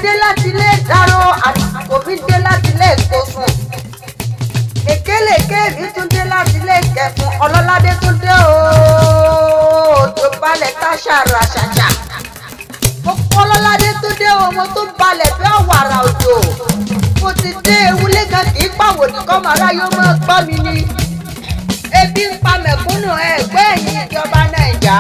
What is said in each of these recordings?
dé láti ilé ìdárò àsìkò mi dé láti ilé ìkósùn. Èkéléké mi tún dé láti ilé ìkẹfun ọlọ́ládé tún dé ooo tó balẹ̀ tá ṣàrà ṣàṣà. Ọlọ́ládé tún dé o mo tún balẹ̀ bí ọ̀wàrà òjò. Mo ti dé ewúlé kan kì í pàwò nìkan màrá yóò máa gbọ́ mi ni. Ebi ń pa mẹ̀kúnnù ẹgbẹ́ ẹ̀yìn ìjọba Nàìjà.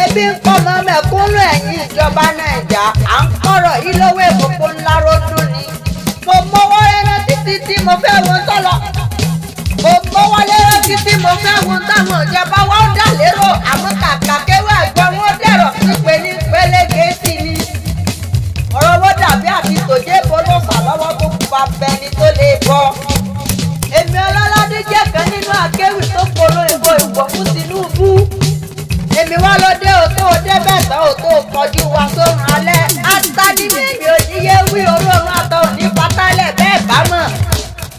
Ebi ń pọ̀ mọ́ mẹ̀kúnnù ẹ̀yìn ìjọba Nàìjà. À ń kọ̀rọ̀ yìí lọ́wọ́ èkókó ńlá ròdùn ni. Mo mọ́wọ́ rẹ́rán títí tí mo fẹ́ wọn sọ́lọ. Mo mọ́wọ́ lẹ́rán títí mo fẹ́ wọn táwọn ìjọba wa ń dà lérò. Àmọ́ kàkà kéwà gbọ́ wọn dẹ̀rọ̀ pípé ní pélékè sí ni. Ọ̀rọ̀ wọn dàbí àti tòjé bolófà lọ́wọ́ tó pa bẹni tó lè bọ́. Èmi Ọlọ́ládé jẹ́ kan nínú akéwì tó polongo ìbò fún Tinubu. Èmi wá ló dé òtó débẹ̀ tán òtó kọjú wa sórun alẹ́. Atani mímì òníyé wí olóòrùn àtọ̀ òní pátálẹ̀ bẹ́ẹ̀ bá mọ̀.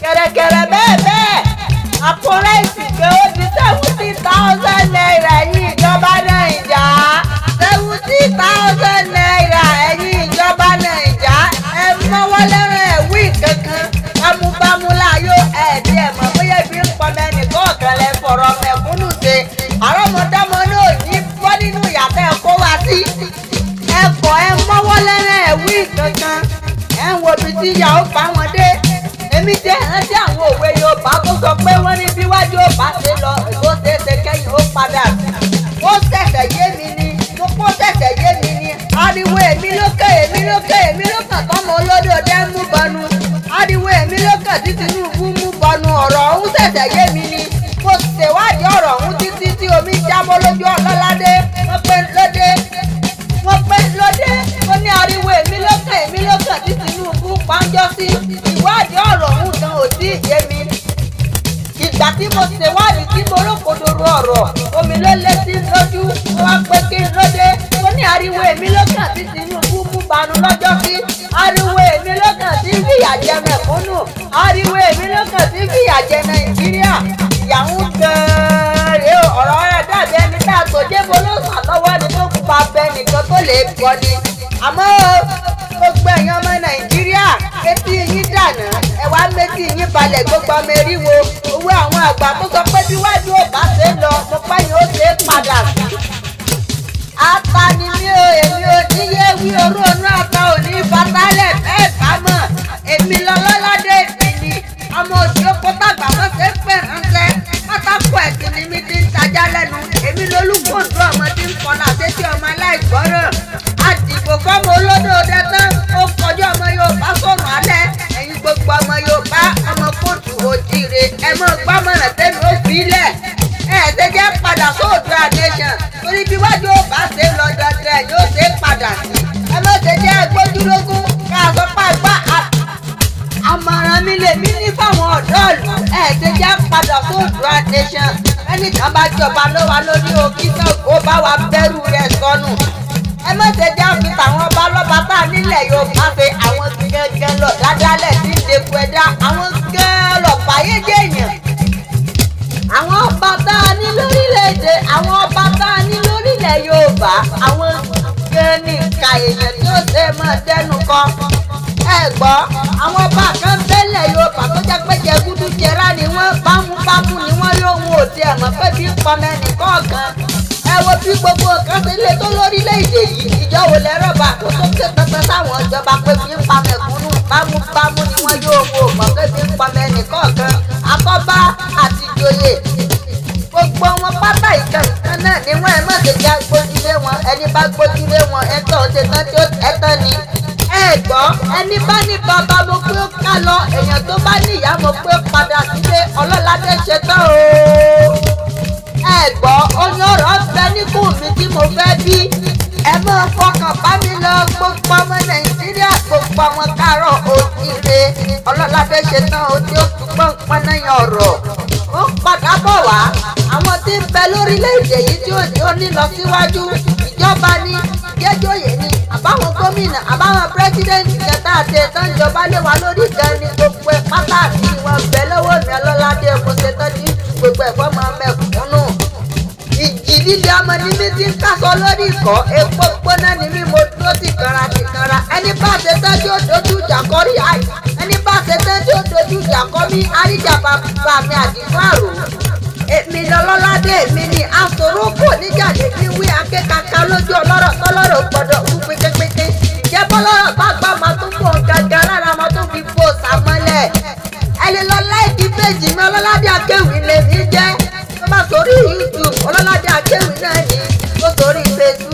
Kẹ̀rẹ̀kẹ̀rẹ̀ bẹ́ẹ̀ bẹ́ẹ̀. Àpò ráìsì pé ó di 70,000 naira ẹ̀yìn ìjọba Nàìjà. 70,000 naira ẹ̀yìn ìjọba Nàìjà. Ẹ mọ́wọ́ lẹ́rìn ẹ̀wí kankan. Bámúbámú láyò ẹ̀ẹ́dì ẹ̀mọ́ bóyá ibi ń pọnmọ ẹnìkan ọ̀kan lẹ fọ̀rọ̀ mẹ̀kúnnù ṣe. Àrọ́mọdámọ náà ní bọ́ nínú ìyàtọ̀ ẹ̀kọ́ wa sí. Ẹ̀kọ́ ẹ mọ́wọ́ lẹ́rìn ẹ̀wí kankan. Ẹ ń wo ibi tí ìyá ó bá wọn dé. Èmi jẹ́ rántí àwọn òwe Yorùbá tó sọ pé wọ́n ní bíwájú ó bá ṣe lọ èso ṣeéṣe kẹ́yìn ó padà. Ó ṣẹ̀ṣẹ̀ yé mi ni, mo kó ṣẹ̀ṣẹ̀ yé mi ni. Ariwo èmi lókè tọ́mọ olódò dẹ́ mú bọnu. Ariwo èmi lókè tí Tinubu mú bọnu ọ̀rọ̀ ọ̀hún ṣẹ̀ṣẹ̀ yé mi ni. Mo ṣèwádìí ọ̀rọ̀ ọ̀hún títí tí omi jábọ́ lójú Ọlọ́ládé. Wọ́n pé lóde. Mo ní ariwo èmi lókè tí Tinubu pàǹjọ́ sí. Ìwádìí ọ̀rọ̀ ọ̀hún gan ò tí ì yé mi. Ìgbà tí mo ṣèwádìí tí mo rókòdoro ọ̀rọ̀ omi ló lé sí lójú. Wọ́n pé kí n lóde. Mo ní ariwo èmi lókè tí Tinubu mú banu lọ́jọ́ sí. Ariwo èmi lókè tí fìyà jẹ mẹ̀kúnnù. Ariwo èmi lókè tí fìyà jẹ Nàìjíríà. Ìyàwó gan-an rèé ọ̀rọ̀ rẹ̀ dàbí ẹni tá a tó dé bolóṣà lọ́wọ́ ẹni tó kú pa bẹ nìkan tó lè gbọ́ ni. Àmọ́ gbogbo ẹ̀yin ọmọ Nàìjíríà etí yín dànù ẹ wá méjì yín balẹ̀ gbogbo ọmọ eriwo owó àwọn àgbà tó sọ pé bíwájú ò bá ṣe lọ mo pẹ́ yín ó ṣe é padà sí. Apani mi ò èmi ò níyé wí orú ọ̀nà àtà òní ìbátálẹ̀ bẹ́ẹ̀ bá mọ̀ èmi Ọlọ́ládé mi ni ọmọ òsì oko tàgbà mọ́ ṣe pè ránṣẹ́ pátákó ẹ̀sìn ni mi ti ń tajá lẹ́nu èmi lolúkòǹdó ọmọ tí ń kọlà sétí ọmọ aláìgbọ́ràn àdìgbò fọ́mọ olódò ọdẹ tán ó kọjú ọmọ Yorùbá sọ̀rọ̀ alẹ́ ẹ̀yin gbogbo ọmọ Yorùbá ọmọ kóòtù òjìire ẹ mọ̀ gbọ́mọ̀ràn tẹ́mi ó fi lẹ̀ ṣe jẹ́ padà sóòdùà nation torí bí wájú ò bá ṣe lọ dandan yóò ṣe padà sí ẹ má ṣe jẹ́ gbójúlógún ká sọ pé àgbà àmọ̀ràn mi lèmi ní fáwọn ọ̀dọ́ ìlú ṣe jẹ́ padà sóòdùà nation ẹnìkan bá jọba ló wà lórí òkìtàn kó bá wa bẹ̀rù rẹ̀ sọnù ẹ má ṣe jẹ́ fi tàwọn ọba lọ́ba tá a nílẹ̀ Yorùbá ṣe àwọn gẹ́gẹ́ lọ dádálẹ̀ tí ń deku ẹ̀dá àwọn gẹ́gẹ́ lọ fàyédé èèyàn àwọn ọba tá a ní lórílẹ̀‐èdè àwọn ọba tá a ní lórílẹ̀ Yorùbá àwọn gan ní ìka èèyàn tí ó ṣe mọ́ dẹnu kọ ẹ gbọ́ àwọn ọba kan bẹ́lẹ̀ Yorùbá tó jẹ́ pé jẹgúdú jẹrá ni wọ́n bámúbámú ni wọ́n lóhun òde ẹ̀mọ́ pé bí pọmọ ẹnìkan kan ẹ wo bí gbogbo nǹkan ṣe lé tó lórílẹ̀‐èdè yìí ìjọwò lẹ́rọ̀bà tó tó ké pẹpẹ sáwọn ìjọba pé bí ń pa mẹ̀kúnnù bámúbámú ni wọ́n yóò wo mọ̀ pé bí ń pọmọ ẹnìkan kan akọ́bá àti ìjòyè gbogbo wọn pátá ìkan náà ni wọn ẹ má ṣe jẹ́ gbójúlé wọn ẹni bá gbójúlé wọn ẹ̀tọ́ ṣe tán tí ó ẹ̀tọ́ ni ẹ gbọ́ ẹni bá ní bàbá mo pé ó ká lọ èèyàn tó bá ní ìyá mo pé ó padà sílé Ọlọ́ládé ṣe tán o ẹ gbọ́ oyún ọ̀rọ̀ bẹ níkùn mi tí mo fẹ́ bí ẹ máa fọkàn bá mi lọ gbogbo ọmọ Nàìjíríà gbogbo àwọn káàárọ̀ òjìire Ọlọ́ládé ṣe tán o tí ó túbọ̀ ń pọ́n náà ọ̀rọ̀ ó padà bọ̀ wá àwọn tí ń bẹ lórílẹ̀‐èdè yìí tí ó ní lọ síwájú ìjọba ní jẹ́jọ́yè ní àbáwọn gómìnà àbáwọn pírẹ́sídẹ́ǹtì kẹta àti ẹ̀tàn ìjọba lé wa lórí gan ni gbogbo ẹ̀ pátá àti ìwọ̀n bẹ lọ́wọ́ mi Ọlọ́ládé mo ṣe tán ní gbogbo ẹ̀fọ́ máa mẹ́kúnnù ìjì líle ọmọ ní mi ti ń kásọ lórí ìkọ́ epo gbóná ni mí mo dúró sí kanra sí ṣe tán tí ó dojú ìjà kọ rí àì ẹni bá ṣe tán tí ó dojú ìjà kọ mí àríjà bàbá mi àdìgún àrò èmi lọlọ́ládé èmi ni asorókò níjàdé ní wí akékaka lójú ọlọ́rọ̀ tọ́lọ́rọ̀ gbọ́dọ̀ wú péképéké ìjẹ́ bọ́lọ́rọ̀ bá gbọ́ ọmọ tó fò gàgà lára ọmọ tó fi fò sàmọ́lẹ̀ ẹni lọ láìkí péjì mi ọlọ́ládé akéwì lèmi jẹ́ tó bá sórí YouTube ọlọ́ládé akéwì náà ni tó sórí Facebook.